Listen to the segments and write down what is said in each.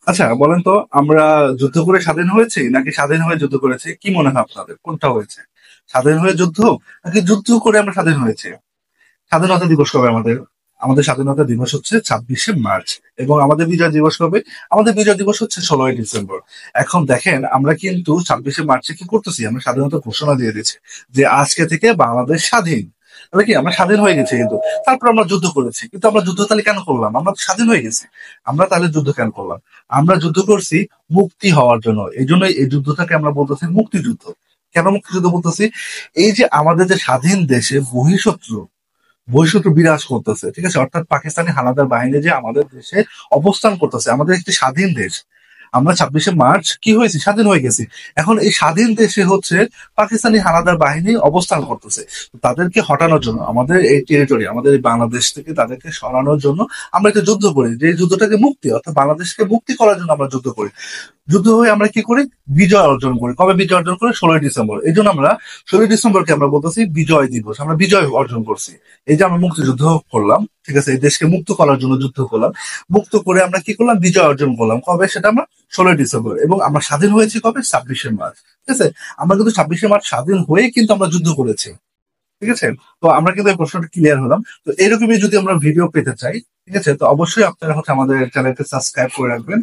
আচ্ছা বলেন তো, আমরা যুদ্ধ করে স্বাধীন হয়েছি নাকি স্বাধীন হয়ে যুদ্ধ করেছি? কি মনে হয় আপনাদের কোনটা হয়েছে? স্বাধীন হয়ে যুদ্ধ নাকি যুদ্ধ করে আমরা স্বাধীন হয়েছি? স্বাধীনতা দিবস কবে আমাদের? আমাদের স্বাধীনতা দিবস হচ্ছে 26শে মার্চ। এবং আমাদের বিজয় দিবস কবে? আমাদের বিজয় দিবস হচ্ছে 16ই ডিসেম্বর। এখন দেখেন, আমরা কিন্তু 26শে মার্চে কি করতেছি, আমরা স্বাধীনতা ঘোষণা দিয়ে দিচ্ছি যে আজকে থেকে বাংলাদেশ স্বাধীন। তাহলে কি আমরা স্বাধীন হয়ে গেছি? কিন্তু তারপর আমরা যুদ্ধ করেছি, কিন্তু আমরা যুদ্ধ তাহলে কেন করলাম? আমরা তো স্বাধীন হয়ে গেছি। আমরা তাহলে যুদ্ধ কেন করলাম? আমরা যুদ্ধ করছি মুক্তি হওয়ার জন্য। এই জন্যই এই যুদ্ধটাকে আমরা বলতেছি মুক্তিযুদ্ধ। কেন মুক্তিযুদ্ধ বলতেছি? এই যে আমাদের যে স্বাধীন দেশে বহিঃশত্রু বহিঃশত্রু বিরাজ করতেছে, ঠিক আছে, অর্থাৎ পাকিস্তানি হানাদার বাহিনী যে আমাদের দেশে অবস্থান করতেছে, আমাদের একটি স্বাধীন দেশ। আমরা 26শে মার্চ কি হয়েছি? স্বাধীন হয়ে গেছি। এখন এই স্বাধীন দেশে হচ্ছে পাকিস্তানি হানাদার বাহিনী অবস্থান করতেছে। তো তাদেরকে হটানোর জন্য, আমাদের এই টেরিটরি, আমাদের এই বাংলাদেশ থেকে তাদেরকে সরানোর জন্য আমরা একটা যুদ্ধ করি, যে যুদ্ধটাকে মুক্তি, অর্থাৎ বাংলাদেশকে মুক্তি করার জন্য আমরা যুদ্ধ করি। যুদ্ধ হয়ে আমরা কি করি? বিজয় অর্জন করি। কবে বিজয় অর্জন করি? 16ই ডিসেম্বর। এই জন্য আমরা 16ই ডিসেম্বরকে আমরা বলতেছি বিজয় দিবস। আমরা বিজয় অর্জন করছি। এই যে আমরা মুক্তিযুদ্ধ করলাম, ঠিক আছে, এই দেশকে মুক্ত করার জন্য যুদ্ধ করলাম। মুক্ত করে আমরা কি করলাম? বিজয় অর্জন করলাম। কবে? সেটা আমরা 16ই ডিসেম্বর। এবং আমরা স্বাধীন হয়েছি কবে? 26শে মার্চ। ঠিক আছে, আমরা কিন্তু 26শে মার্চ স্বাধীন হয়ে কিন্তু আমরা যুদ্ধ করেছি। ঠিক আছে, তো আমরা কিন্তু এই প্রশ্নটা ক্লিয়ার হলাম। তো এরকমই যদি আমরা ভিডিও পেতে চাই, ঠিক আছে, তো অবশ্যই আপনারা হচ্ছে আমাদের চ্যানেলকে সাবস্ক্রাইব করে রাখবেন।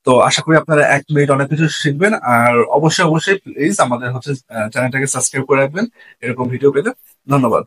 তো আশা করি আপনারা 1 মিনিট অনেক কিছু শিখবেন। আর অবশ্যই অবশ্যই প্লিজ আমাদের হচ্ছে চ্যানেলটাকে সাবস্ক্রাইব করে রাখবেন এরকম ভিডিও পেতে। ধন্যবাদ।